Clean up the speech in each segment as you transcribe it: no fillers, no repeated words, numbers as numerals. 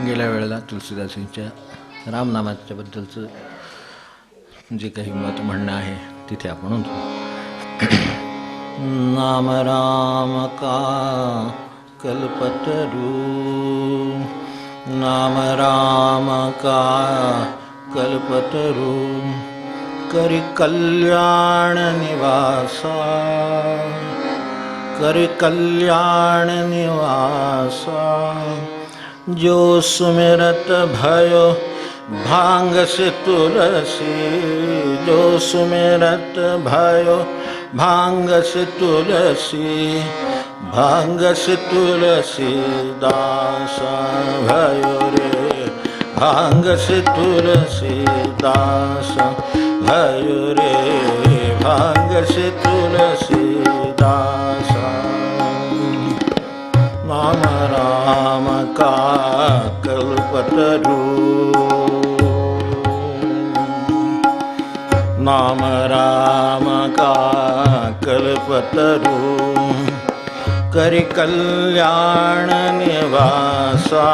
गेल्या वेळेला तुलसीदासांच्या रामनामाच्या बद्दलचं जे काही मत म्हणणं आहे तिथे आपण होतो. नाम राम का कल्पतरू, नाम राम का कल्पतरू, करी कल्याण निवासा, करी कल्याण निवासा. जो सुमिरत भयो भांग से तुलसी, जो सुमिरत भयो भांग से तुलसी, भांग से तुलसी दासा भयो रे, भांग से तुलसी दासा भयो रे, भांग से तुलसी दासा. नाम राम का कल्पतरू, नाम राम का कल्पतरू, करि कल्याण निवासा,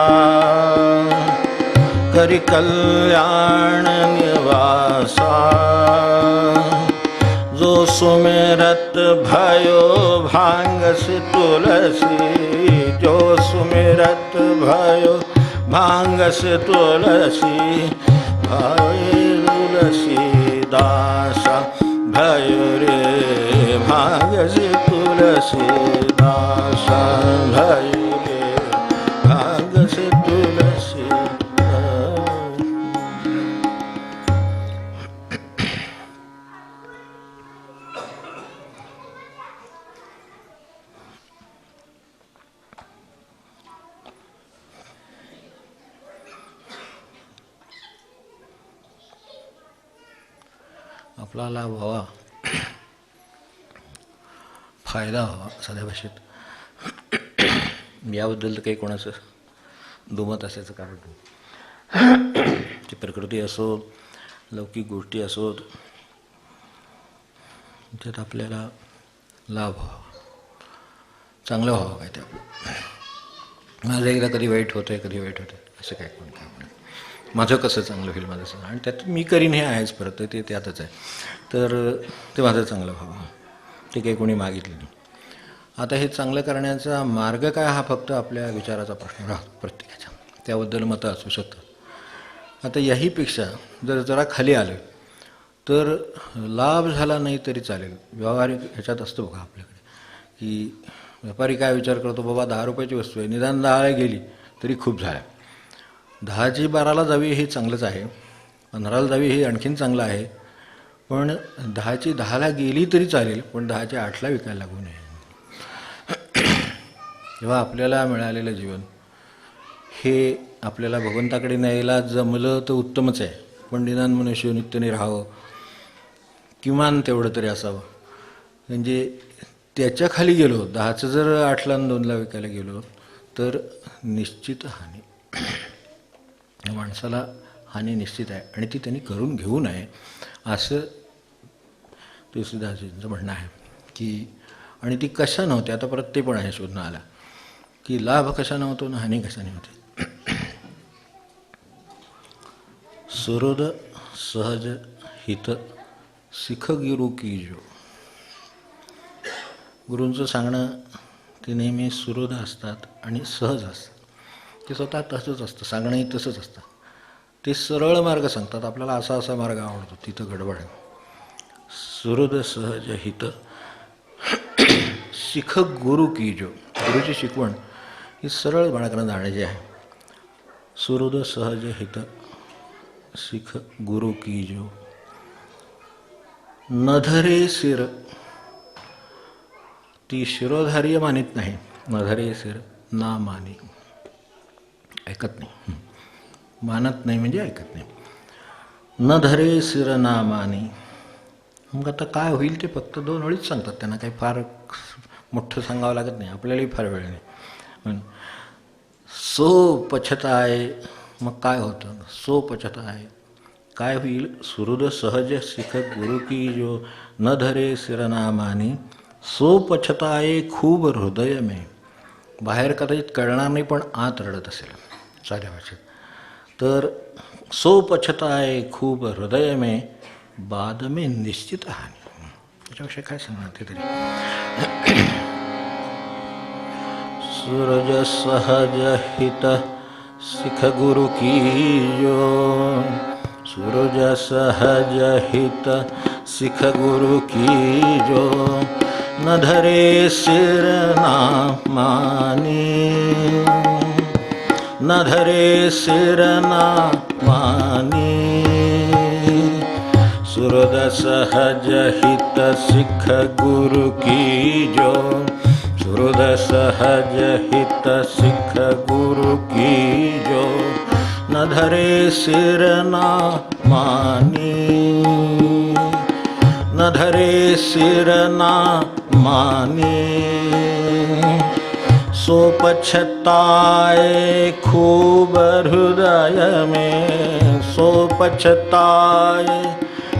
करि कल्याण निवासा. जो सुमिरत भयो भांग से तुलसी, जो सुमिरत भयो भांग से तुलसी, भाई तुलसी दासा भयो रे, भांग से तुलसी दासा भयो रे, भांग से तुलसी. आपला लाभ व्हावा, फायदा व्हावा साध्या भाषेत, याबद्दल तर काही कोणाचं दुमत असायचं कारण नाही. ती प्रकृती असो, लौकिक गोष्टी असोत, त्यात आपल्याला लाभ व्हावा, चांगलं व्हावं काय ते आपलं. माझं एकदा कधी वाईट होतं आहे, कधी वाईट होतं आहे असं काय कोण काय म्हणत, माझं कसं चांगलं होईल माझं सगळं, आणि त्यात मी करीन हे आहेच, परत ते त्यातच आहे. तर ते माझं चांगलं व्हावं, ते काही कोणी मागितलं नाही. आता हे चांगलं करण्याचा मार्ग काय हा फक्त आपल्या विचाराचा प्रश्न राहतो प्रत्येकाचा, त्याबद्दल मतं असू शकतात. आता याहीपेक्षा जर जरा खाली आलं तर लाभ झाला नाही तरी चालेल. व्यावहारिक ह्याच्यात असतं बघा आपल्याकडे की व्यापारी काय विचार करतो, बाबा 10 रुपयाची वस्तू आहे, निदान 10ला गेली तरी खूप झालं, 10ची 12ला जावी हे चांगलंच आहे, 15ला जावी हे आणखीन चांगलं आहे, पण 10ची 10ला गेली तरी चालेल, पण 10च्या 8ला विकायला लागू नये. तेव्हा आपल्याला मिळालेलं जीवन हे आपल्याला भगवंताकडे न्यायला जमलं तर उत्तमच आहे, पण निदान मनुष्य नित्याने राहावं, किमान तेवढं तरी असावं. म्हणजे त्याच्या खाली गेलो, 10चं जर 8ला आणि 2ला विकायला गेलो तर निश्चित हानी, माणसाला हानी निश्चित आहे, आणि ती त्यांनी करून घेऊ नये असं तुलसीदासजींचं म्हणणं आहे. की आणि ती कशा नव्हती, आता परत ते पण आहे शोधणं आला की लाभ कशा नव्हतो ना हानी कशाने होते. सुहृद सहज हित शिख गुरु की जो. गुरूंचं सांगणं ते नेहमी सुहृद असतात आणि सहज असतात, ते स्वतः तसंच असतं, सांगणंही तसंच असतं. ते सरळ मार्ग सांगतात, आपल्याला असा असा मार्ग आवडतो, तिथं गडबड आहे. सुहृद सहज हित शिख गुरु की जो. गुरुची शिकवण ही सरळ मार्गाने जाण्याची आहे. सुहृद सहज हित शिख गुरु की जो. नधरे सिर. ती शिरोधार्य मानित नाही, नधरे सिर ना मानी, ऐकत नाही, मानत नाही म्हणजे ऐकत नाही. न धरे सिर ना मानी. मग आता काय होईल ते फक्त 2 ओळीच सांगतात, त्यांना काही फार मोठं सांगावं लागत नाही, आपल्यालाही फार वेळ नाही. सो पछताय. मग काय होतं, सो पछताय काय होईल. सुहृद सहज शिख गुरु की जो, न धरे सिर ना मानी, सो पछताये खूब हृदय में. बाहेर कदाचित कळणार नाही पण आत रडत असेल. साध्या भाषेत. तर सो पछताए खूब हृदय में बाद में निश्चित हानी. त्याच्याविषयी काय सांगणार ते तरी. सूरज सहज हित सिख गुरु की जो. सूरज सहज हित सिख गुरु की जो. न धरे सिर ना मानी. न धरे सिर ना मानी. सूरज सहज हित सिख गुरु की जो. सूरज सहज हित सिख गुरु की जो. न धरे सिर ना मानी. न धरे सिर ना मानी. सो पछताए खूब हृदय में. सो पछताए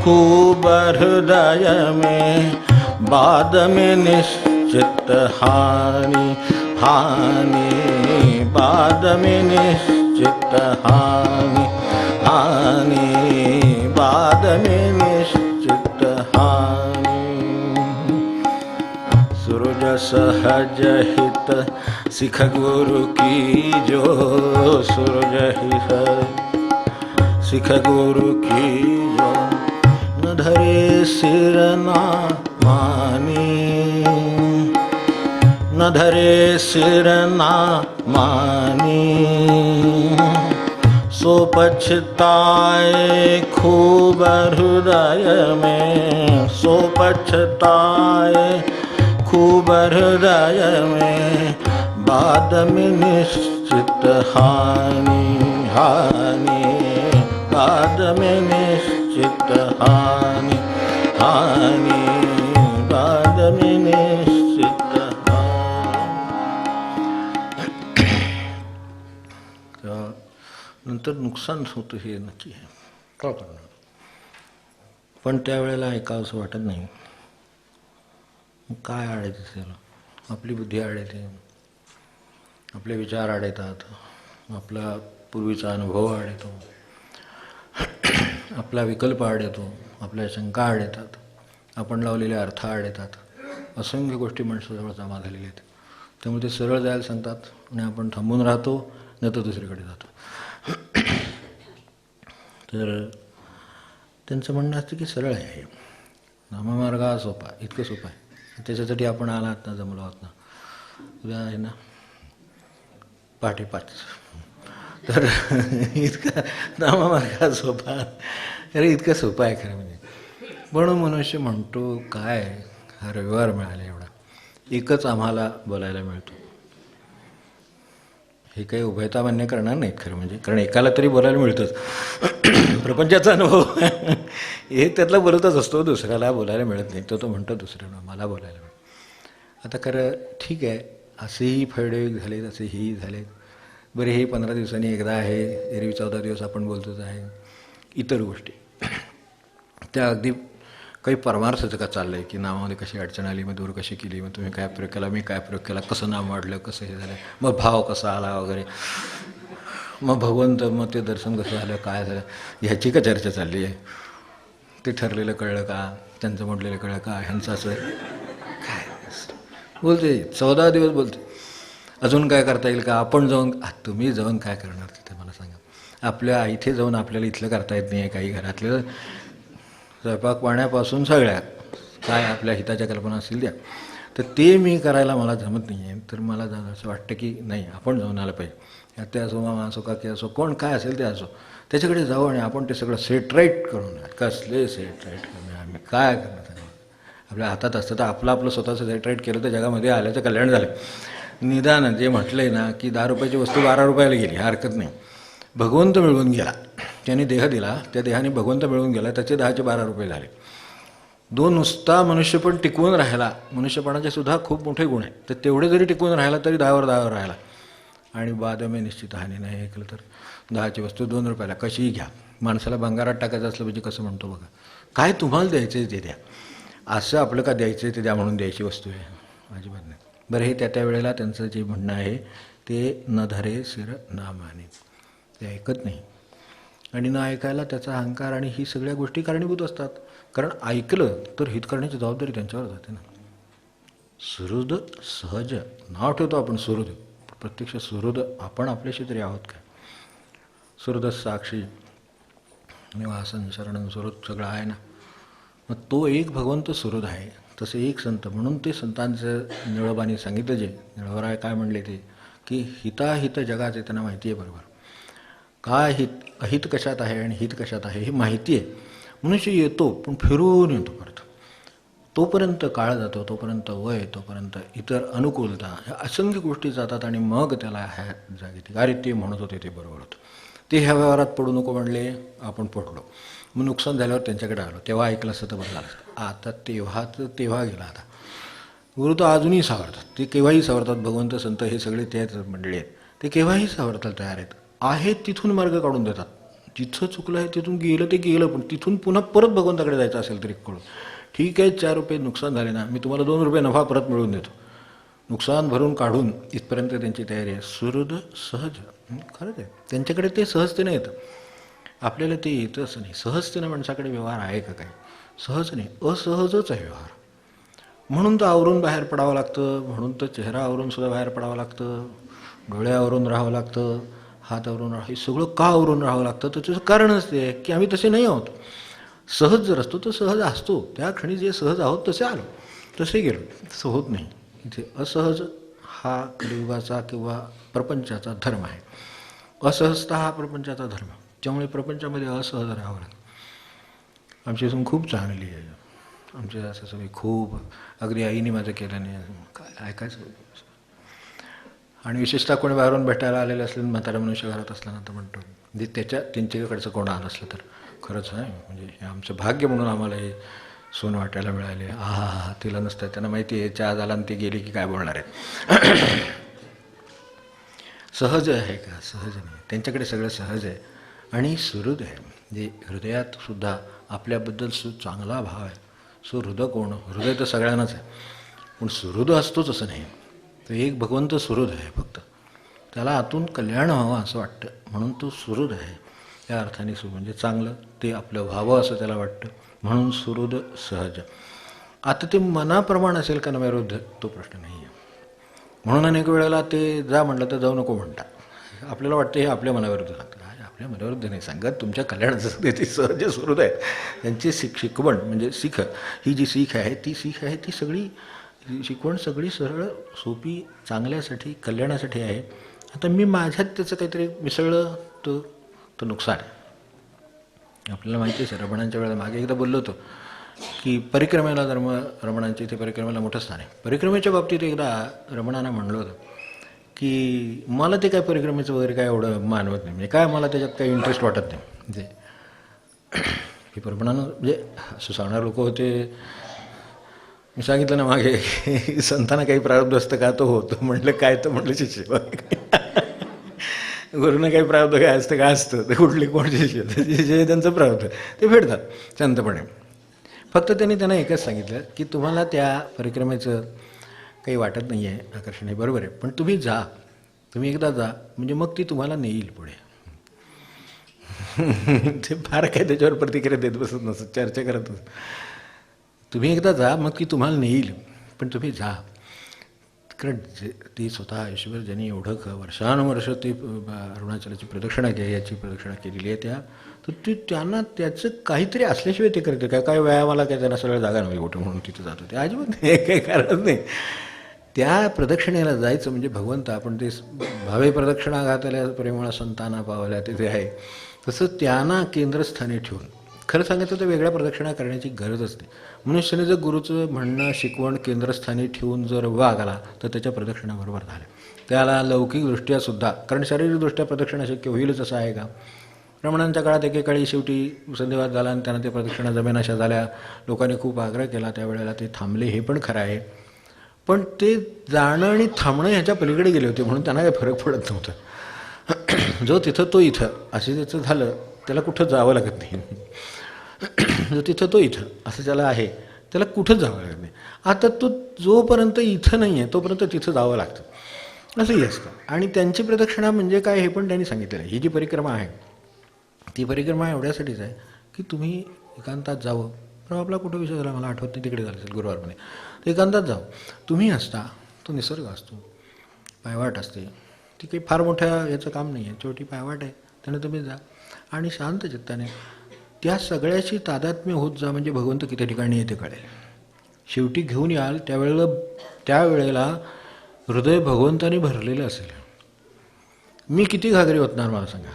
खूब हृदय में. बाद में निश्चित हानि. हानि बाद में निश्चित हानि. हानि बाद में निश्चित हानि. सूरज सहज हित सिख गुरु की जो. सूरज हित सिख गुरु की जो. न धरे सिर ना मानी. न धरे सिर ना मानी. सो पछताए खूब हृदय में. सो पछताए खूब हृदय में. बाद में निश्चित हानि. हानि बाद में निश्चित हानि. हानि बाद में निश्चित हानि. नंतर नुकसान होतं हे नक्की आहे. का करणार. पण त्यावेळेला ऐकावं असं वाटत नाही. काय आडायचं त्याला. आपली बुद्धी आडते. आपले विचार आडतात. आपला पूर्वीचा अनुभव आडतो. आपला विकल्प आडतो. आपल्या शंका आडतात. आपण लावलेले अर्थ आडतात. असंख्य गोष्टी माणसाजवळ जमा झालेल्या आहेत. त्यामुळे ते सरळ जायला सांगतात आणि आपण थांबून राहतो नाही तर दुसरीकडे जातो. तर त्यांचं म्हणणं असतं की सरळ आहे. नाममार्ग हा सोपा. इतकं सोपं आहे. त्याच्यासाठी आपण आलात ना, जमलो आहात ना. उद्या आहे ना पहाटे 5. तर इतका नाममार्ग सोपा. अरे इतकं सोपं आहे खरं म्हणजे. पण मनुष्य म्हणतो काय हा रविवार मिळाला एवढा. एकच आम्हाला बोलायला मिळतो. हे काही उभयता मान्य करणार नाहीत खरं म्हणजे. कारण एकाला तरी बोलायला मिळतंच. प्रपंचाचा अनुभव हे त्यातला बोलतच असतो. दुसऱ्याला बोलायला मिळत नाही. तो म्हणतो दुसऱ्याला मला बोलायला मिळतं. आता खरं ठीक आहे. असेही फळे झालेत. असेही झालेत. बरे हे 15 दिवसांनी एकदा आहे. एरवी 14 दिवस आपण बोलतोच आहे. इतर गोष्टी त्या अगदी काही परमार्थाचं का चाललं आहे की नावामध्ये कशी अडचण आली, मग दूर कशी केली, मग तुम्ही काय प्रयोग केला, मी काय प्रयोग केला, कसं नाम वाढलं, कसं हे झालं, मग भाव कसा आला वगैरे, मग भगवंत, मग ते दर्शन कसं झालं, काय झालं, ह्याची का चर्चा चालली आहे. ते ठरलेलं कळलं का, त्यांचं म्हटलेलं कळलं का, ह्यांचं असं काय बोलते. 14 दिवस बोलते. अजून काय करता येईल का. आपण जाऊन, तुम्ही जाऊन काय करणार तिथे मला सांगा. आपल्या इथे जाऊन आपल्याला इथलं करता येत नाही आहे. काही घरातलं स्वयंपाक पाण्यापासून सगळ्या काय आपल्या हिताच्या कल्पना असतील द्या. तर ते मी करायला मला जमत नाही आहे. तर मला असं वाटतं की नाही, आपण जाऊन आलं पाहिजे. ते असो, मामा असो, काकी असो, कोण काय असेल ते असो, त्याच्याकडे जाऊ आणि आपण ते सगळं सेट राईट करून. कसले सेट राईट करून आम्ही काय करणार. आपल्या हातात असतं तर आपलं स्वतःचं सेट राईट केलं तर जगामध्ये आल्याचं कल्याण झालं. निदान जे म्हटलं आहे ना की 10 रुपयाची वस्तू 12 रुपयाला गेली, हरकत नाही. भगवंत मिळवून गेला. त्याने देह दिला, त्या देहाने भगवंत मिळवून गेला, त्याचे 10चे 12 रुपये झाले. नुसता मनुष्यपण टिकवून राहिला. मनुष्यपणाचे सुद्धा खूप मोठे गुण आहेत. तर तेवढे जरी टिकवून राहिला तरी 10वर 10वर राहिला. आणि बादमे निश्चित हानी नाही ऐकलं तर 10ची वस्तू 2 रुपयाला कशीही घ्या. माणसाला भंगारात टाकायचं असलं म्हणजे कसं म्हणतो बघा. काय तुम्हाला द्यायचं आहे ते द्या. असं आपलं का द्यायचं आहे ते द्या म्हणून द्यायची वस्तू आहे अजिबात नाही. बरं, हे त्या वेळेला त्यांचं जे म्हणणं आहे ते न धरे सिर ना माने. ते ऐकत नाही. आणि न ऐकायला त्याचा अहंकार आणि ही सगळ्या गोष्टी कारणीभूत असतात. कारण ऐकलं तर हित करण्याची जबाबदारी त्यांच्यावर जाते ना. सुहृद सहज नाव ठेवतो आपण सुहृद, प्रत्यक्ष सुहृद आपण आपल्याशी तरी आहोत काय? सुहृद साक्षी निवासन शरणं सुहृद सगळं आहे ना. मग तो एक भगवंत सुहृद आहे. तसे एक संत म्हणून ते संतांचं निळोबानी सांगितलं, जे निळोबराय काय म्हणले ते, की हिताहित जगाचे त्यांना माहिती आहे बरोबर. काय अहित कशात आहे आणि हित कशात आहे हे माहिती आहे. मनुष्य येतो पण फिरून येतो परत. तोपर्यंत काळ जातो, तोपर्यंत वय, तोपर्यंत इतर अनुकूलता, ह्या असंख्य गोष्टी जातात आणि मग त्याला ह्या जागी अरे ते म्हणत होते ते बरोबर होतं. ते ह्या व्यवहारात पडू नको म्हणले, आपण पडलो. मग नुकसान झाल्यावर त्यांच्याकडे आलो, तेव्हा ऐकलं असतं तर बरं झालं. आता तेव्हा गेला. आता गुरु तर अजूनही सावरतात, ते केव्हाही सावरतात. भगवंत संत हे सगळे तेच मंडळी आहेत, ते केव्हाही सावरताला तयार आहेत तिथून मार्ग काढून देतात. जिथं चुकलं आहे तिथून गेलं ते गेलं, पण तिथून पुन्हा परत भगवंताकडे जायचं असेल तरी कळून ठीक आहे. 4 रुपये नुकसान झाले ना, मी तुम्हाला 2 रुपये नफा परत मिळवून देतो. नुकसान भरून काढून इथपर्यंत त्यांची तयारी आहे. सुहृद सहज, खरंच आहे. त्यांच्याकडे ते सहजतेनं येतं, आपल्याला ते येतं असं नाही. सहजतेनं माणसाकडे व्यवहार आहे का काय? सहज नाही, असहजच आहे व्यवहार. म्हणून तर आवरून बाहेर पडावं लागतं, म्हणून तर चेहरा आवरून सुद्धा बाहेर पडावं लागतं, डोळे आवरून राहावं लागतं, हात आवरून राहावं, हे सगळं का आवरून राहावं लागतं? तर त्याचं कारणच ते आहे की आम्ही तसे नाही आहोत. सहज जर असतो तर सहज असतो, त्या क्षणी जे सहज आहोत तसे आलो, तसे गेलो. तसं होत नाही. इथे असहज हा कलियुगाचा किंवा प्रपंचाचा धर्म आहे. असहजता हा प्रपंचाचा धर्म, त्यामुळे प्रपंचामध्ये असहज राहावं लागतं. आमची सून खूप चांगली आहे, आमचे असं सगळे खूप, अगदी आईने माझं केलं नाही, काय ऐकायचं. आणि विशेषतः कोणी बाहेरून भेटायला आलेलं असलं, म्हातारा मनुष्य घरात असला ना, तर म्हणतो म्हणजे त्यांच्याकडचं कोण आलं असलं तर खरंच आहे, म्हणजे हे आमचं भाग्य म्हणून आम्हाला हे सोन वाटायला मिळाले. तिला नसतं, त्यांना माहिती आहे चहा झाला आणि ती गेली की काय बोलणार आहे. सहज आहे का? सहज नाही. त्यांच्याकडे सगळं सहज आहे आणि सुहृद आहे. म्हणजे हृदयात सुद्धा आपल्याबद्दल चांगला भाव आहे. सुहृद कोण? हृदय तर सगळ्यांनाच आहे, पण सुहृद असतोच असं नाही. तो एक भगवंत सुहृद आहे फक्त, त्याला आतून कल्याण व्हावं असं वाटतं, म्हणून तो सुहृद आहे. त्या अर्थाने म्हणजे चांगलं ते आपलं व्हावं असं त्याला वाटतं, म्हणून सुहृद सहज. आता ते मनाप्रमाण असेल का नैवेद्य, तो प्रश्न नाही आहे. म्हणून अनेक वेळेला ते जा म्हटलं तर जाऊ नको म्हणतात. आपल्याला वाटतं हे आपल्या मनाविरुद्ध सांगतात. आपल्या मनाविरुद्ध नाही सांगत, तुमच्या कल्याणाचं ते सहज सुहृद आहेत. त्यांची शिकवण म्हणजे सीख, ही जी सीख आहे ती सगळी शिकवण सगळी सरळ सोपी चांगल्यासाठी कल्याणासाठी आहे. आता मी माझ्यात त्याचं काहीतरी मिसळलं तर नुकसान आहे. आपल्याला माहिती आहे, रमणांच्या वेळेला मागे एकदा बोललो होतो की परिक्रमेला रमणांच्या इथे परिक्रमेला मोठं स्थान आहे. परिक्रमेच्या बाबतीत एकदा रमणांना म्हणलं होतं की मला ते काय परिक्रमेचं वगैरे काय एवढं मानवत नाही, म्हणजे काय मला त्याच्यात काही इंटरेस्ट वाटत नाही. म्हणजे की रमणांना म्हणजे असं सांगणारे लोक होते. मी सांगितलं ना मागे, संतांना काही प्रारब्ध असतं का? तो होतो. म्हटलं काय? तर म्हटलं शिष्य गुरुनं काही प्रारब्ध काय असतं का? असतं. ते कुठले कोणते शिष्य जे त्यांचं प्रारब्ध ते फेडतात शांतपणे. फक्त त्यांना एकच सांगितलं की तुम्हाला त्या परिक्रमेचं काही वाटत नाही आहे, आकर्षण आहे, बरोबर आहे, पण तुम्ही एकदा जा, म्हणजे मग ती तुम्हाला नेईल पुढे. ते फार काय त्याच्यावर प्रतिक्रिया देत बसत नसत, चर्चा करत नसत. तुम्ही एकदा जा, मग ती तुम्हाला नेईल, पण तुम्ही जा. कारण ती स्वतः आयुष्यभर ज्यांनी एवढं वर्षानुवर्ष ती अरुणाचलाची प्रदक्षिणा याची प्रदक्षिणा केलेली आहे, तर त्यांना त्याचं काहीतरी असल्याशिवाय ते करते काय व्यायामाला काय त्यांना सगळं जागा नव्हे कुठं म्हणून तिथं जात होते. अजिबात नाही, काही कारण नाही. त्या प्रदक्षिणेला जायचं म्हणजे भगवंत, आपण ते भावे प्रदक्षिणा घातल्या प्रेमळा संताना पावल्या तिथे आहे, तसं त्यांना केंद्रस्थानी ठेवून खरं सांगायचं तर वेगळ्या प्रदक्षिणा करण्याची गरज असते. मनुष्याने जर गुरुचं म्हणणं शिकवण केंद्रस्थानी ठेवून जर वागला तर त्याच्या प्रदक्षिणा बरोबर झाल्या. त्याला लौकिकदृष्ट्या सुद्धा, कारण शारीरिकदृष्ट्या प्रदक्षिणा शक्य होईलच असं आहे का? रमणांच्या काळात एकेकाळी शेवटी संधिवात झाला आणि त्यांना ते प्रदक्षिणा जमेनाशा झाल्या. लोकांनी खूप आग्रह केला, त्यावेळेला ते थांबले, हे पण खरं आहे. पण ते जाणं आणि थांबणं ह्याच्या पलीकडे गेले होते, म्हणून त्यांना काही फरक पडत नव्हता. जो तिथं तो इथं असं त्याचं झालं, त्याला कुठं जावं लागत नाही. जो तिथं तो इथं असं ज्याला आहे, त्याला कुठंच जावं लागत नाही. आता तो जोपर्यंत इथं नाही आहे तोपर्यंत तिथं जावं लागतं. असंही असतं. आणि त्यांची प्रदक्षिणा म्हणजे काय हे पण त्यांनी सांगितलेलं आहे. ही जी परिक्रमा आहे ती परिक्रमा एवढ्यासाठीच आहे की तुम्ही एकांतात जावं. पण आपला कुठं विषय झाला मला आठवत नाही, तिकडे झालं असेल गुरुवारमध्ये. तर एकांतात जावं. तुम्ही असता, तो निसर्ग असतो, पायवाट असते, ती काही फार मोठ्या याचं काम नाही आहे, छोटी पायवाट आहे, त्यानं तुम्ही जा आणि शांत चित्ताने त्या सगळ्याची तादात्म्य होत जा. म्हणजे भगवंत किती ठिकाणी येते कळेल. शेवटी घेऊन याल त्यावेळेला हृदय भगवंताने भरलेलं असेल. मी किती घागरी होतणार मला सांगा.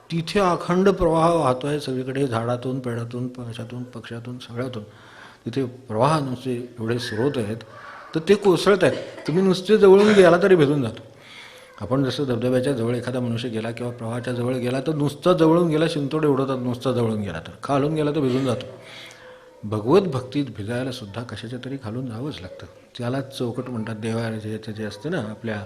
तिथे अखंड प्रवाह वाहतो आहे सगळीकडे, झाडातून, पेडातून, पक्षातून, पक्षातून, सगळ्यातून तिथे प्रवाह नुसते एवढे स्रोत आहेत, तर ते कोसळत आहेत. तुम्ही नुसते जवळून गेला तरी भिजून जातो. आपण जसं धबधब्याच्या जवळ एखादा मनुष्य गेला किंवा प्रवाहाच्या जवळ गेला तर नुसता जवळून गेला, शिंतोडे उडवतात, नुसता जवळून गेला तर, खालून गेला तर भिजून जातो. भगवत भक्तीत भिजायला सुद्धा कशाच्या तरी खालून जावंच लागतं. त्यालाच चौकट म्हणतात. देवाचे जे असते ना आपल्या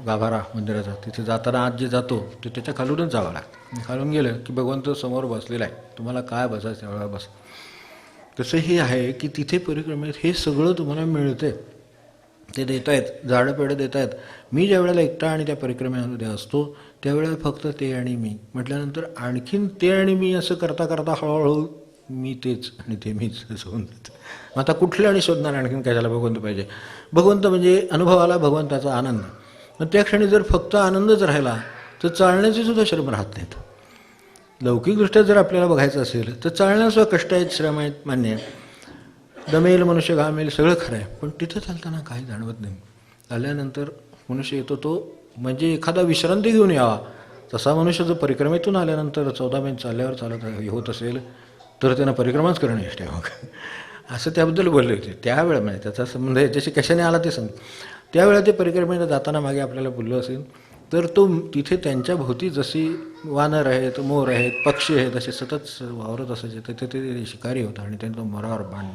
गाभारा मंदिराचा, तिथे जाताना आज जे जातो ते त्याच्या खालूनच जावं लागतं. खालून गेलं की भगवंत समोर बसलेला आहे, तुम्हाला काय बसायचं त्यावेळेला बस. तसं हे आहे की तिथे परिक्रमेत हे सगळं तुम्हाला मिळते. ते देत आहेत, झाडं पेढं देत आहेत. मी ज्या वेळेला एकटा आणि त्या परिक्रमेमध्ये असतो त्यावेळेला फक्त ते आणि मी म्हटल्यानंतर आणखीन ते आणि मी असं करता करता हळूहळू मी तेच आणि ते मीच असं होऊन जातं. मग आता कुठले आणि शोधणार आणखीन कशाला भगवंत पाहिजे. भगवंत म्हणजे अनुभवाला भगवंताचा आनंद. मग त्या क्षणी जर फक्त आनंदच राहिला तर चालण्याचे सुद्धा श्रम राहत नाहीत. लौकिकदृष्ट्या जर आपल्याला बघायचं असेल तर चालण्यासुद्धा कष्ट आहेत, श्रम आहेत, मान्य आहे. दमेल, मनुष्य घामेल, सगळं खरं आहे. पण तिथं चालताना काही जाणवत नाही. आल्यानंतर मनुष्य येतो तो म्हणजे एखादा विश्रांती घेऊन यावा. तसा मनुष्य जर परिक्रमेतून आल्यानंतर 14 मैल चालल्यावर चालत होत असेल तर त्यांना परिक्रमाच करणं इष्ट आहे. मग असं त्याबद्दल बोलले होते त्यावेळेला. म्हणजे त्याचा संबंध याच्याशी कशाने आला ते सांग. त्यावेळेला ते परिक्रमेला जाताना मागे आपल्याला बोललो असेल तर तो तिथे त्यांच्या भोवती जशी वानर आहेत, मोर आहेत, पक्षी आहेत असे सतत वावरत असायचे. तर ते शिकारी होता आणि त्यांनी तो मरावर बाण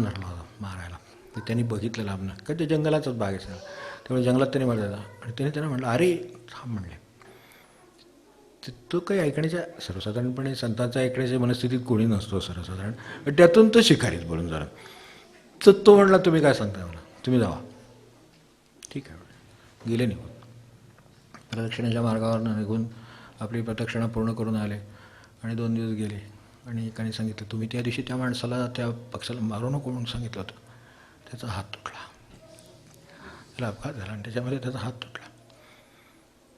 धरला होता मारायला. ते त्यांनी बघितलं लांबनं, का ते जंगलाचाच भाग आहे. त्यामुळे जंगलात त्यांनी मारला आणि त्यांना म्हटलं अरे थांब म्हणले. तो काही ऐकण्याच्या सर्वसाधारणपणे संतांचा ऐकण्याच्या मनस्थितीत कोणी नसतो सर्वसाधारण. त्यातून तो शिकारीच बोलून जरा. तर तो म्हटला तुम्ही काय सांगताय मला, तुम्ही जावा. ठीक आहे गेले निघून. प्रदक्षिणेच्या मार्गावरनं निघून आपली प्रदक्षिणा पूर्ण करून आले आणि 2 दिवस गेले. आणि एकाने सांगितलं तुम्ही त्या दिवशी त्या माणसाला, त्या पक्षाला मारू नको म्हणून सांगितलं होतं. त्याचा हात तुटला, त्याला अपघात झाला आणि त्याच्यामध्ये त्याचा हात तुटला.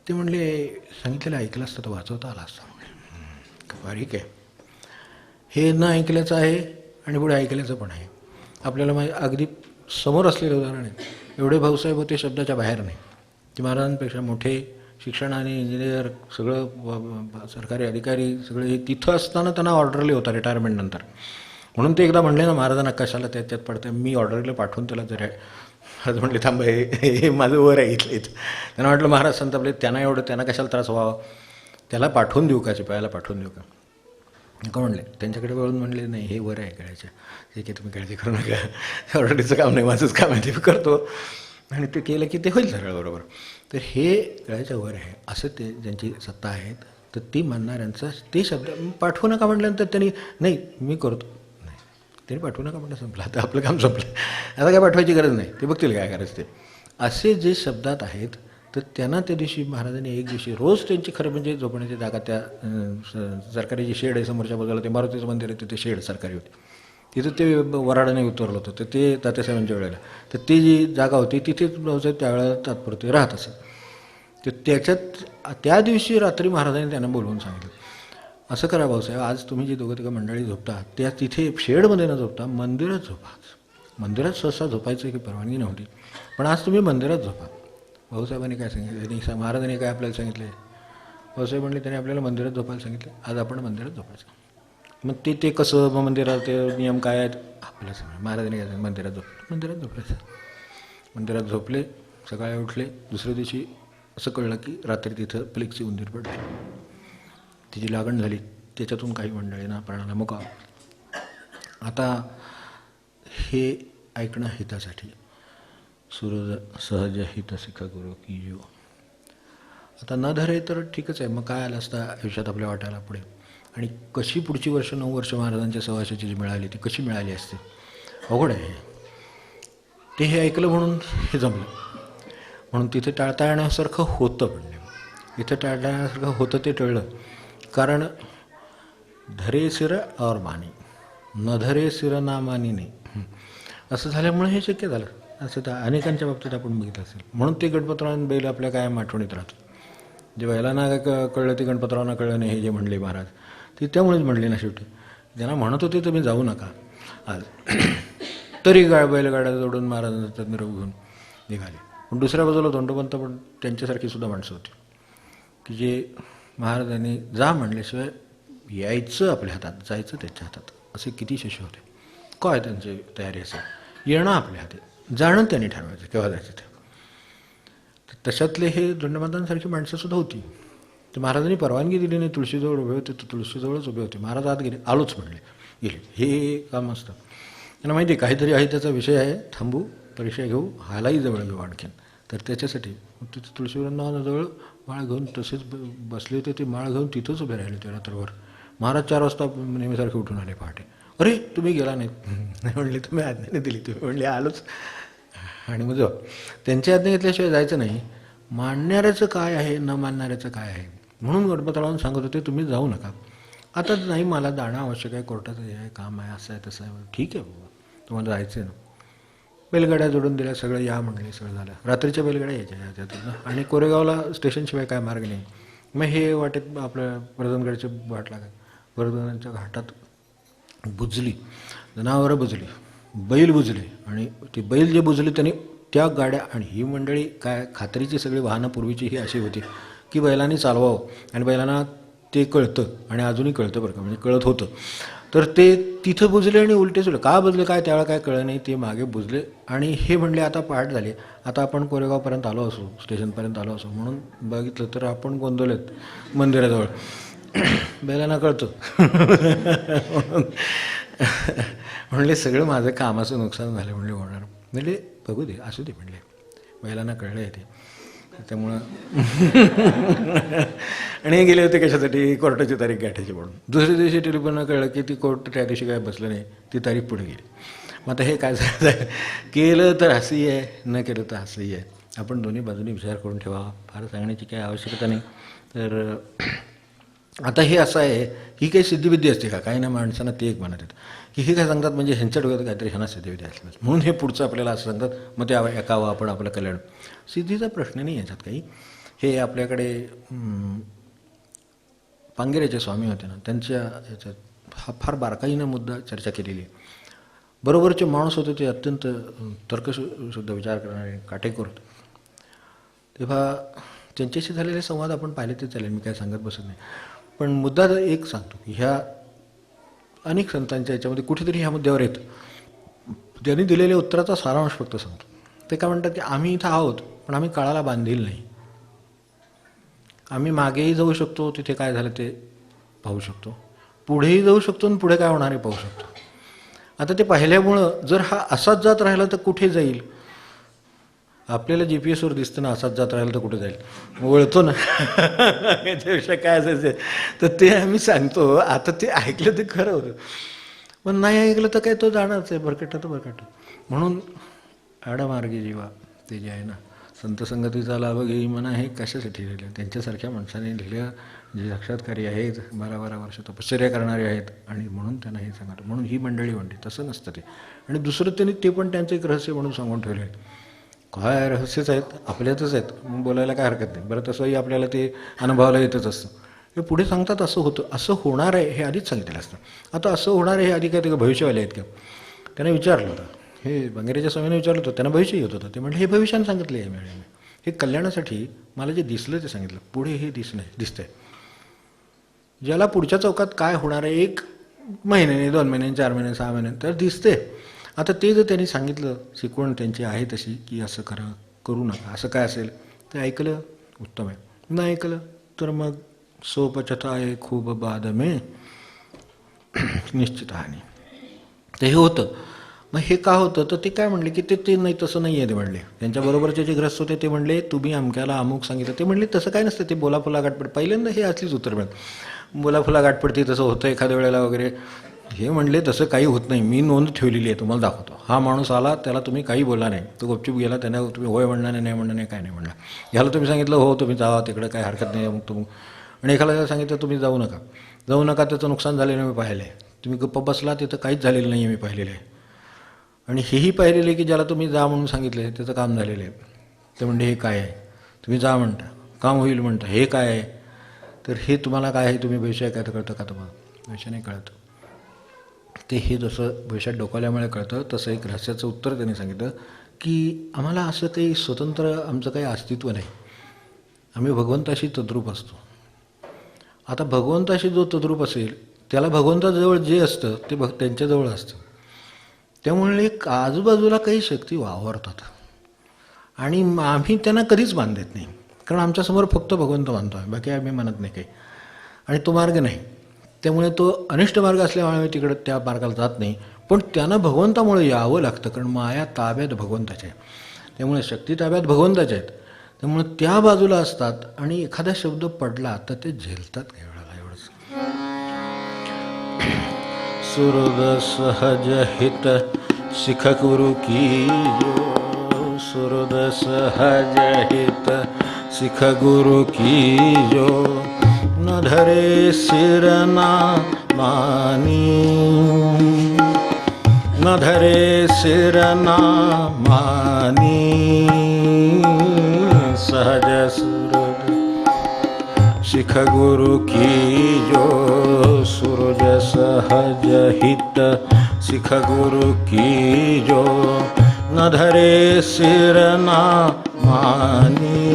ते म्हणले सांगितलेलं ऐकलं असतं तर वाचवता आला असता. बारीक आहे हे, न ऐकल्याचं आहे आणि पुढे ऐकल्याचं पण आहे. आपल्याला अगदी समोर असलेलं उदाहरण आहे. एवढे भाऊसाहेब होते शब्दाच्या बाहेर नाही. ते महाराजांपेक्षा मोठे, शिक्षण आणि इंजिनियर सगळं, सरकारी अधिकारी सगळे हे तिथं असताना त्यांना ऑर्डरली होता रिटायरमेंट नंतर. म्हणून ते एकदा म्हणले ना महाराजांना कशाला त्याच्यात पडतं, मी ऑर्डरला पाठवून त्याला जर आज म्हणले थांब हे माझं वर आहे इथलं इथं. त्यांना वाटलं महाराज संतापले, त्यांना कशाला त्रास व्हावा, त्याला पाठवून देऊ का, चिपायाला पाठवून देऊ का. का म्हणले त्यांच्याकडे वळून म्हणले नाही हे वर आहे कळायचं, ठीक आहे तुम्ही काळजी करू नका, ऑर्डरीचं काम नाही माझंच काम आहे ते करतो. आणि ते केलं की ते होईल सरळ बरोबर. तर हे कळायच्या वर आहे असं ते ज्यांची सत्ता आहेत तर ती मानणाऱ्यांचा ते शब्द पाठवू नका म्हटल्यानंतर त्यांनी नाही मी करतो, नाही त्यांनी पाठवू नका म्हटलं संपलं, आता आपलं काम संपलं, आता काय पाठवायची गरज नाही, ते बघतील काय करायचं ते. असे जे शब्दात आहेत तर त्यांना त्या दिवशी महाराजांनी एक दिवशी रोज त्यांची खरं म्हणजे झोपण्याची जागा त्या सरकारी जी शेड आहे समोरच्या बाजूला ते मारुतीचं मंदिर आहे तिथे शेड सरकारी होती, तिथं ते वराडाने उतरलं होतं. तर ते तात्यासाहेबांच्या वेळेला तर ती जी जागा होती तिथेच भाऊसाहेब त्यावेळेला तात्पुरते राहत असत. तर त्याच्यात त्या दिवशी रात्री महाराजांनी त्यांना बोलवून सांगितलं असं करा भाऊसाहेब, आज तुम्ही जी दोघं तिघं मंडळी झोपता त्या तिथे शेडमध्ये न झोपता मंदिरात झोपा. मंदिरात सहसा झोपायचं की परवानगी नव्हती, पण आज तुम्ही मंदिरात झोपा. भाऊसाहेबांनी काय सांगितलं, महाराजांनी काय आपल्याला सांगितलं, भाऊसाहेब म्हणले त्यांनी आपल्याला मंदिरात झोपायला सांगितलं, आज आपण मंदिरात झोपायचं. मग ते कसं, मग मंदिरात ते नियम काय आहेत आपल्याला सांगा. महाराजांनी काय मंदिरात मंदिरात झोपायचं. मंदिरात झोपले, सकाळी उठले, दुसऱ्या दिवशी असं कळलं की रात्री तिथं फ्लिक्सची उंदीर पडली, तिची लागण झाली. त्याच्यातून काही मंडळींना प्राणाला मुका. आता हे ऐकणं हितासाठी, सूरज सहज हित शिख गुरु की जो. आता न धरे तर ठीकच आहे, मग काय आलं असतं आयुष्यात आपल्या वाटायला पुढे. आणि कशी पुढची वर्ष 9 वर्ष महाराजांच्या सहवासाची जी मिळाली ती कशी मिळाली असते, अवघड आहे. ते हे ऐकलं म्हणून हे जमलं. म्हणून तिथे टाळता येण्यासारखं होतं. म्हणजे इथं टाळता येण्यासारखं होतं ते टळलं. कारण धरे सिर और मानी, न धरे सिर ना मानी नाही, असं झाल्यामुळे हे शक्य झालं. असं तर अनेकांच्या बाबतीत आपण बघितलं असेल. म्हणून ते गणपतराव बैल आपल्या कायम आठवणीत राहतो. जे बैलांना कळलं ते गणपतरावांना कळलं नाही, हे जे म्हणले महाराज ते त्यामुळेच म्हणले ना. शेवटी ज्यांना म्हणत होते तुम्ही जाऊ नका आज, तरी बैलगाड्या जोडून महाराजांचा निरोप घेऊन निघाले. पण दुसऱ्या बाजूला धोंडोपंत पण त्यांच्यासारखी सुद्धा माणसं होती की जे महाराजांनी जा म्हणल्याशिवाय यायचं आपल्या हातात, जायचं त्याच्या हातात. असे किती शिष्य होते. काय त्यांची तयारी असेल, येणं आपल्या हाती, जाणं त्यांनी ठरवायचं केव्हा जायचं ते. तर तशातले हे धोंडोपंतांसारखी माणसंसुद्धा होती. तर महाराजांनी परवानगी दिली नाही. तुळशीजवळ उभे होते, तर तुळशीजवळच उभे होते. महाराज आत गेले, आलोच म्हणले, गेले. हे काम असतं. त्यांना माहिती आहे काहीतरी आहे, त्याचा विषय आहे, थांबू, परीक्षा घेऊ, हालाही जवळ घेऊ आणखीन. तर त्याच्यासाठी तिथे तुळशीवृंदावनाजवळ माळ घेऊन तसेच बसले होते. ते माळ घेऊन तिथंच उभे राहिले ते रात्रभर. महाराज 4 वाजता नेहमीसारखे उठून आले पहाटे. अरे तुम्ही गेला नाहीत. म्हणले तुम्ही आज्ञा नाही दिली. तुम्ही म्हणले आलोच. आणि मग त्यांची आज्ञा घेतल्याशिवाय जायचं नाही. मानणाऱ्याचं काय आहे, न मानणाऱ्याचं काय आहे. म्हणून गणपतरावांना सांगत होते तुम्ही जाऊ नका. आता नाही, मला जाणं आवश्यक आहे, कोर्टाचं हे आहे, काम आहे, असं आहे तसं आहे. ठीक आहे बाबा, तुम्हाला जायचं आहे ना. बैलगाड्या जोडून दिल्या, सगळं या म्हणले, सगळं झालं. रात्रीच्या बैलगाड्या यायच्या आणि कोरेगावला स्टेशनशिवाय काय मार्ग नाही. मग हे वाटेत आपल्या वर्धनगडचे वाट लागत. वर्धनाच्या घाटात बुजली, जनावरं बुजली, बैल बुजले. आणि ते बैल जे बुजले त्यांनी त्या गाड्या, आणि ही मंडळी काय खात्रीची सगळी वाहनं पूर्वीची ही अशी होती की बैलांनी चालवावं. आणि बैलांना ते कळतं, आणि अजूनही कळतं बरं का, म्हणजे कळत होतं. तर ते तिथं बुजले आणि उलटे सुटले. का बुजले काय त्यावेळेला काय कळलं नाही. ते मागे बुजले आणि हे म्हणले आता पहाट झाली, आता आपण कोरेगावपर्यंत आलो असू, स्टेशनपर्यंत आलो असू. म्हणून बघितलं तर आपण गोंधळलेत मंदिराजवळ. बैलांना कळतं. म्हणले सगळं माझं कामाचं नुकसान झालं. म्हणले होणार. म्हणजे बघू दे, असू दे म्हणले, बैलांना कळलं आहे ते. त्यामुळं आणि हे गेले होते कशासाठी, कोर्टाची तारीख गाठायची म्हणून. दुसऱ्या दिवशी टेलिफोनला कळलं की ती कोर्ट त्या दिवशी काय बसलं नाही, ती तारीख पुढे गेली. मग आता हे काय झालं, केलं तर हसही आहे, न केलं तर हसही आहे. आपण दोन्ही बाजूनी विचार करून ठेवा, फार सांगण्याची काही आवश्यकता नाही. तर आता हे असं आहे, ही काही सिद्धिविद्या असते का? काही ना माणसांना ते एक म्हणत आहेत की हे काय सांगतात म्हणजे ह्यांच्या डोक्यात काहीतरी ह्यांना सिद्धिविद्या असल्याच म्हणून हे पुढचं आपल्याला असं सांगतात. मग ते ऐकावं आपण, आपलं कल्याण. सिद्धीचा प्रश्न नाही याच्यात काही. हे आपल्याकडे पांगेऱ्याचे स्वामी होते ना, त्यांच्या याच्यात हा फार बारकाईनं मुद्दा चर्चा केलेली आहे. बरोबरचे माणूस होते ते अत्यंत तर्कशुद्ध विचार करणारे, काटेकोर होते. तेव्हा त्यांच्याशी झालेले संवाद आपण पाहिले ते चालेल, मी काय सांगत बसत नाही. पण मुद्दा एक सांगतो की ह्या अनेक संतांच्या याच्यामध्ये कुठेतरी ह्या मुद्द्यावर येतं. त्यांनी दिलेल्या उत्तराचा सारांश फक्त सांगतो. ते काय म्हणतात की आम्ही इथं आहोत, पण आम्ही काळाला बांधील नाही. आम्ही मागेही जाऊ शकतो, तिथे काय झालं ते पाहू शकतो, पुढेही जाऊ शकतो आणि पुढे काय होणार आहे पाहू शकतो. आता ते पाहिल्यामुळं जर हा असाच जात राहिला तर कुठे जाईल. आपल्याला GPS वर दिसतं ना, असाच जात राहिला तर कुठे जाईल, वळतो ना. याच्यापेक्षा काय असायचं. तर ते आम्ही सांगतो. आता ते ऐकलं ते खरं होतं, पण नाही ऐकलं तर काय तो जाणारच आहे, भरकटं तर भरकटं. म्हणून आडमार्गी जीवा ते जे आहे ना, संत संगतीचा लाभ घेई म्हणा, हे कशासाठी लिहिलं. त्यांच्यासारख्या माणसाने लिहिलं जे साक्षात्कारी आहेत, 12-12 वर्ष तपश्चर्या करणारे आहेत, आणि म्हणून त्यांना हे सांगतो. म्हणून ही मंडळी म्हणते. तसं नसतं ते. आणि दुसरं त्यांनी ते पण त्यांचं एक रहस्य म्हणून सांगून ठेवले आहे. काय रहस्यच आहेत, आपल्यातच आहेत, मग बोलायला काय हरकत नाही. बरं, तसंही आपल्याला ते अनुभवाला येतच असतं. हे पुढे सांगतात असं होतं, असं होणार आहे हे आधीच सांगितलेलं असतं. आता असं होणार आहे हे आधी काय ते भविष्यवाले आहेत का? त्यांना विचारलं होतं, हे बांगेऱ्याच्या स्वामीने विचारलं होतं, त्यांना भविष्य येत होतं. ते म्हटलं हे भविष्याने सांगितले आहे मिळाले, हे कल्याणासाठी मला जे दिसलं ते सांगितलं. पुढे हे दिसतंय, ज्याला पुढच्या चौकात काय होणार आहे 1 महिन्याने, 2 महिन्याने, 4 महिन्याने, 6 महिन्याने तर दिसते. आता ते जर त्यांनी सांगितलं, शिकवण त्यांची आहे तशी की असं करा, करू नका, असं काय असेल ते ऐकलं उत्तम आहे. नाही ऐकलं तर मग सोपचता आहे खूप बाद में निश्चित हानी. ते हे होतं. मग हे का होतं तर ते काय म्हणले की ते नाही, तसं नाही आहे. ते म्हणले त्यांच्याबरोबरचे जे ग्रस्त होते ते म्हणले तुम्ही अमक्याला अमुक सांगितलं. ते म्हणले तसं काय नसतं, ते बोलाफुला गाठ पडते. पहिल्यांदा हे असलीच उत्तर मिळत, बोलाफुला गाठ पडते, तसं होतं एखाद्या वेळेला वगैरे. हे म्हणले तसं काही होत नाही, मी नोंद ठेवलेली आहे, तुम्हाला दाखवतो. हा माणूस आला, त्याला तुम्ही काही बोलला नाही, तो गुपचूप गेला, त्यांना तुम्ही होय म्हणणार नाही म्हणणार नाही, काय नाही म्हणणार. ह्याला तुम्ही सांगितलं हो तुम्ही जावा तिकडे, काही हरकत नाही, मग तुम्ही. आणि एखाद्याला सांगितलं तुम्ही जाऊ नका, त्याचं नुकसान झालेलं मी पाहिलं आहे. तुम्ही गप्प बसला, तिथं काहीच झालेलं नाही आहे, मी पाहिलेलं आहे. आणि हेही पाहिलेलं आहे की ज्याला तुम्ही जा म्हणून सांगितले त्याचं काम झालेलं आहे. ते म्हणजे हे काय आहे, तुम्ही जा म्हणता, काम होईल म्हणता, हे काय आहे. तर हे तुम्हाला काय आहे, तुम्ही विषय काय तर कळतं का तुम्हाला? विषय नाही कळत. ते हे जसं भविष्यात डोकावल्यामुळे कळतं, तसं एक रहस्याचं उत्तर त्यांनी सांगितलं की आम्हाला असं काही स्वतंत्र आमचं काही अस्तित्व नाही, आम्ही भगवंताशी तद्रूप असतो. आता भगवंताशी जो तद्रूप असेल त्याला भगवंताजवळ जे असतं ते त्यांच्याजवळ असतं. त्यामुळे एक आजूबाजूला काही शक्ती वावरतात आणि आम्ही त्यांना कधीच मान देत नाही, कारण आमच्यासमोर फक्त भगवंत मानतो आहे, बाकी आम्ही मानत नाही काही. आणि तो मार्ग नाही, त्यामुळे तो अनिष्ट मार्ग असल्यामुळे आम्ही तिकडं त्या मार्गाला जात नाही. पण त्यांना भगवंतामुळे यावं लागतं, कारण माया ताब्यात भगवंताच्या आहे, त्यामुळे शक्ती ताब्यात भगवंताच्या आहेत. त्यामुळे त्या बाजूला असतात आणि एखादा शब्द पडला तर ते झेलतात काही वेळाला. एवढंच. सुहृद सहज हित शिख गुरु की जो, सुहृद सहज हित शिख गुरु की जो, न धरे सिर ना मानी, न धरे सिर ना मानी, सहज सुहृद शिख गुरु की जो, सुहृद सहज हित शिख गुरु की जो, न धरे सिर ना मानी,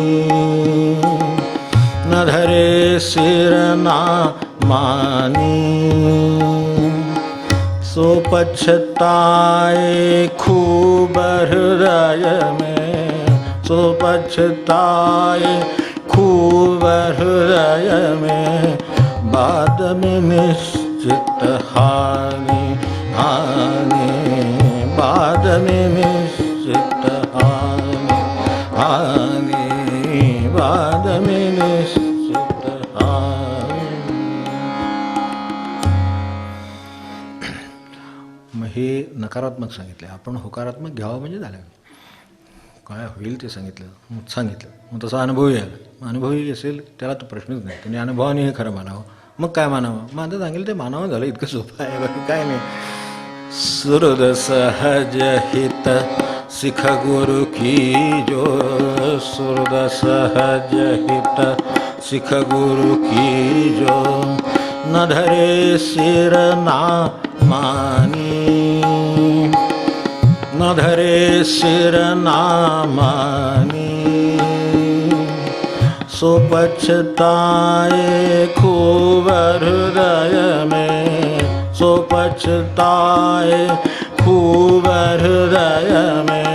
न धरे सिर ना मानी, सो पछताए खूब हृदय में, सो पछताए खूब हृदय में, बाद में निश्चित हानि हानि, बाद में निश्चित हानि हानि, बाद में निश्चित हानि. मग हे नकारात्मक सांगितले, आपण होकारात्मक घ्यावं म्हणजे झालं. काय होईल ते सांगितलं, मग तसा अनुभवही आला. अनुभवही असेल त्याला तो प्रश्नच नाही, त्यांनी अनुभवाने हे खरं मानावं. मग काय मानावं, मग आता सांगेल ते मानावं झालं, इतकं सोपं आहे, बाकी काय नाही. सुहृद सहज हित शिख गुरु की जो, सुहृद सहज हित शिख गुरु की जो, न धरे सिर ना मानी, न धरे सिर ना मानी, सो पछताए खूब हृदय में, सो पछताए खूब हृदय में,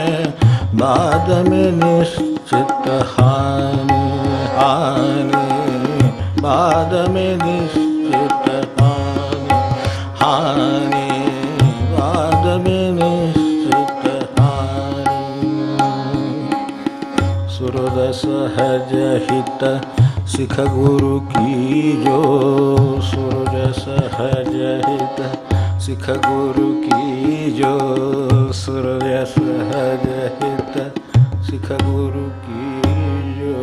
बाद में निश्चित हानि हानि, बाद में निश्चित हानि हानि, बाद में निश्चित हानि. सुहृद सहज हित शिख गुरु की जो, सुहृद सहज हित शिख गुरु की जो, सुहृद सहज हित शिख गुरु की जो.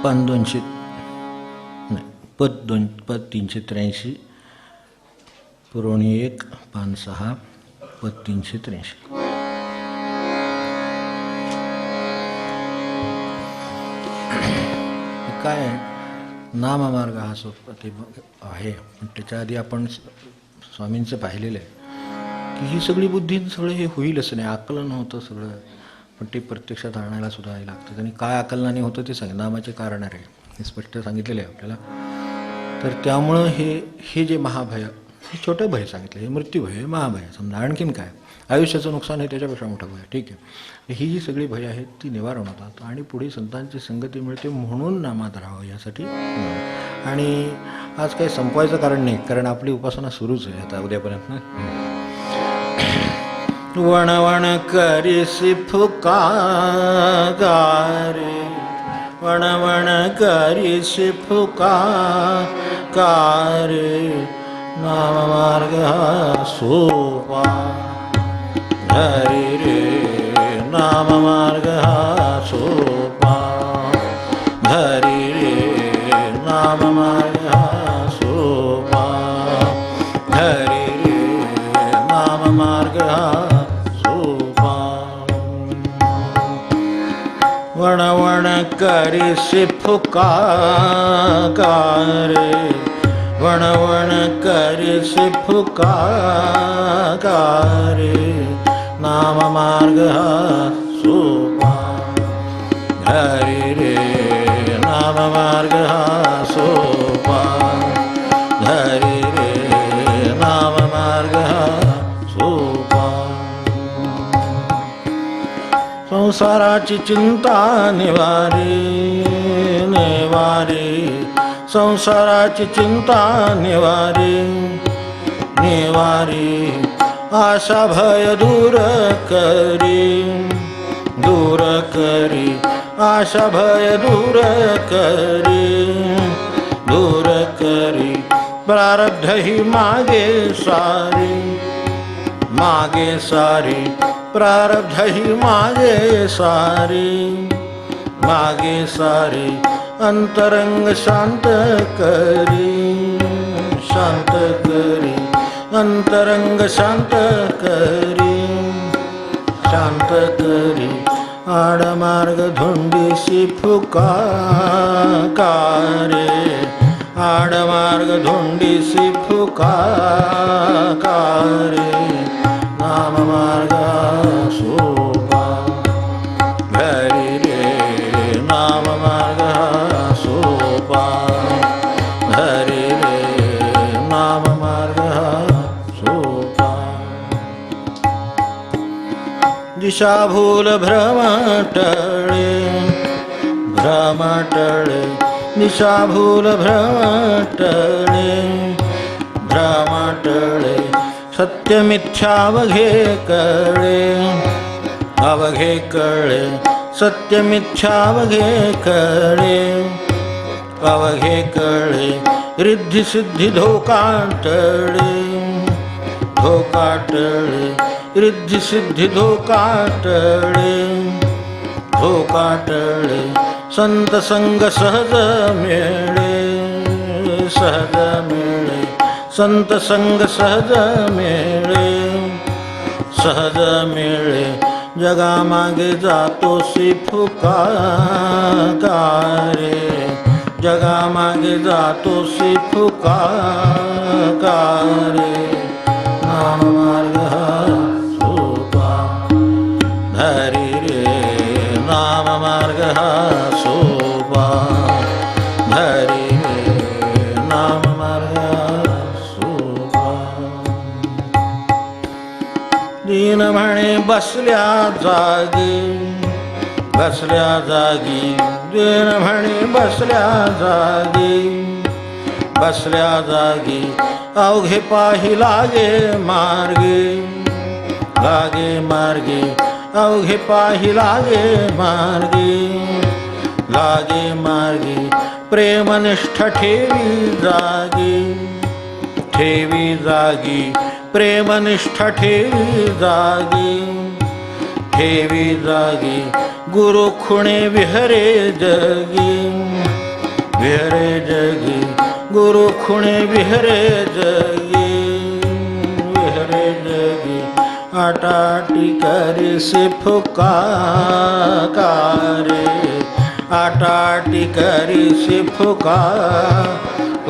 पान 200 नाही, पद 383, पुरवणी 1, पान 6, पद 383. काय आहे, नाममार्ग हा सोपती आहे, पण त्याच्या आधी आपण स्वामींचं पाहिलेलं आहे की ही सगळी बुद्धी सगळं हे होईल असं नाही, आकलन होतं सगळं. पण ती प्रत्यक्षात आणायला सुद्धा लागतं. आणि काय अकलनाने होतं ते सांग, नामाचे कारण आहे हे स्पष्ट सांगितलेलं आहे आपल्याला. तर त्यामुळं हे जे महाभय, हे छोटं भय सांगितलं, हे मृत्यूभय, हे महाभय. समजा आणखीन काय, आयुष्याचं नुकसान आहे त्याच्यापेक्षा मोठं भय. ठीक आहे, ही जी सगळी भय आहेत ती निवारण होतात आणि पुढे संतांची संगती मिळते म्हणून नामात राहावं यासाठी. आणि आज काही संपवायचं कारण नाही, कारण आपली उपासना सुरूच आहे आता उद्यापर्यंत ना. वण वण करीसी फुका गारे, वण वण करीसी फुका कारे, नाम मार्ग हा सोपा हरी रे, नाम मार्ग हा सोपा हरी रे, नाम मार्ग हा सोपा हरी रे, नाम मार्ग हा सोपा. वण वण करीसी फुका कारे, वण वण करीसी फुका कारे, नाम मार्ग हा सोपा हरी रे, नाम मार्ग हा सोपा हरी रे, नाम मार्ग हा सोपा. संसाराची चिंता निवारी निवारी, संसाराची चिंता निवारी निवारी, आशा भय दूर करी दूर करी, आशा भय दूर करी दूर करी, प्रारब्ध ही मागे सारी मागे सारी, प्रारब्ध ही मागे सारी मागे सारी, अंतरंग शांत करी शांत करी, अंतरंग शांत करी शांत करी, आडमार्ग धुंडीसी फुका कारे, आडमार्ग धुंडीसी फुका कारे, नाम मार्ग सोपा हरी रे, नाम मार्ग सोपा हरी रे, नाम मार्ग सोपा. दिशा भूल भ्रम टळे भ्रम टळे, दिशा भूल भ्रम टळे भ्रम टळे, सत्य मिथ्या अवघे कळे अवघे कळे, सत्य मिथ्या अवघे कळे अवघे कळे, रिद्धी सिद्धी धोका टळे धोका टळे, रिद्धी सिद्धी धोका टळे धोका टळे, संत संग सहज मिळे सहज मिळे, संत संग सहज मिळे सहज मिळे, जगामागे जातोसी फुका कारे, जगामागे जातोसी फुका कारे, नाम मार्ग हा सोपा हरी रे, नाम मार्ग हा सोपा हरी रे, नाम मार्ग हा सोपा. दीन म्हणे बसल्या जागी बसल्या जागी, दीन म्हणे बसल्या जागी बसल्या जागी, अवघे पाही लागे मार्गे लागे मार्गे, अवघे पाही लागे मार्गे लागे मार्गे, प्रेमनिष्ठ ठेवी जागी ठेवी जागी, प्रेमनिष्ठ ठेवी जागी ठेवी जागी, गुरु खुणे विहरे जगी विहरे जगी, गुरु खुणे विहरे जगी विहरे जगी, आटाटी करीसी फुका कारे, आटाटी करीसी फुका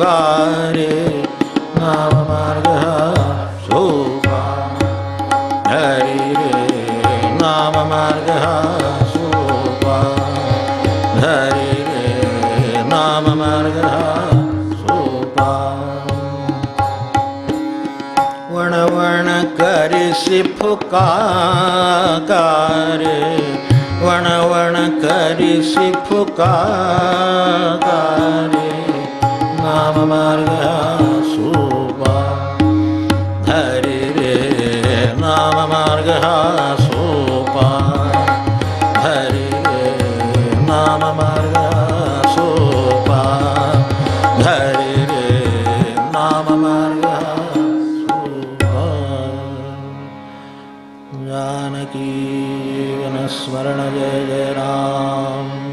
कारे, नाम मार्ग हा सोपा हरी रे, नाम मार्ग हा वण वण करिसि फुकारे, वण वण करिसि फुकारे, नाम मार्ग सोपा धरि रे, नाम मार्ग सोपा धरि रे, नाम मार्ग सोपा धरि रे, नाम मार्ग सोपा। जानकी वन स्मरण जय जय राम।